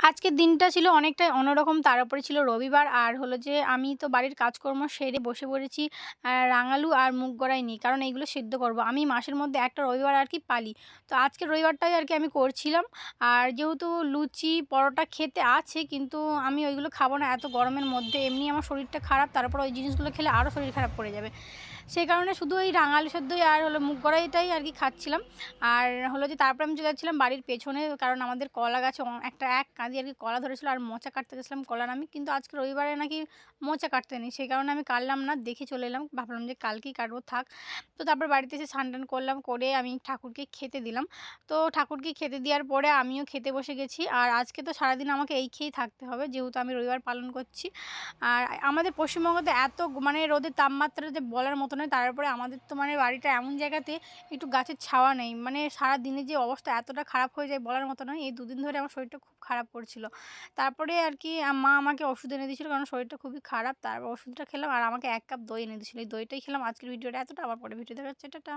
আজকের দিনটা ছিল অনেকটাই অন্যরকম। তার উপরে ছিল রবিবার। আর হলো যে আমি তো বাড়ির কাজকর্ম সেরে বসে পড়েছি রাঙালু আর মুগ কড়াই নিয়ে। কারণ এইগুলো সিদ্ধ করব। আমি মাসের মধ্যে একটা রবিবার আরকি পালি। তো আজকের রবিবারটাই আরকি আমি করছিলাম। আর যেহেতু লুচি, পরোটা খেতে আছে কিন্তু আমি ওইগুলো খাবো না এত গরমের মধ্যে। এমনি আমার শরীরটা খারাপ, তার উপর ওই জিনিসগুলো খেলে আরও শরীর খারাপ করে যাবে। সেই কারণে শুধু ওই রাঙালু সেদ্ধই আর হলো মুগ কড়াইটাই আরকি খাচ্ছিলাম। আর হলো যে তারপরে আমি চলে যাচ্ছিলাম বাড়ির পেছনে, কারণ আমাদের কলা গাছে এক কাঁদি আরকি কলা ধরেছিল আর মোচা কাটতে গেছিলাম কলার আমি। কিন্তু আজকে রবিবারে নাকি মোচা কাটতে নেই। সেই কারণে আমি কাটলাম না। দেখে চলে এলাম। ভাবলাম যে কালকেই কাটবো থাক। তো তারপর বাড়িতে এসে স্নান-টান করলাম, করে আমি ঠাকুরকে খেতে দিলাম। তো ঠাকুরকে খেতে দেওয়ার পরে আমিও খেতে বসে গেছি। আর আজকে তো সারাদিন আমাকে এই খেয়েই থাকতে হবে, যেহেতু আমি রবিবার পালন করছি। আর আমাদের পশ্চিমবঙ্গে তো এত মানে রোদের তাপমাত্রা যে বলার মতো নয়। তার উপরে আমাদের তো মানে বাড়িটা এমন জায়গাতে একটু গাছের ছাওয়া নেই। মানে সারাদিনে যে অবস্থা এতটা খারাপ হয়ে যায় বলার মতো নয়। এই ২ দিন ধরে আমার শরীরটা খুব খারাপ করছিল। তারপরে আরকি মা আমাকে ওষুধ এনে দিয়েছিল, কারণ শরীরটা খুবই খারাপ। তারপর ওষুধটা খেলাম আর আমাকে ১ কাপ দই এনে দিয়েছিল। এই দইটাই খেলাম। আজকের ভিডিওটা এতটা। আবার পরে ভিডিও দেখা হচ্ছে। টাটা।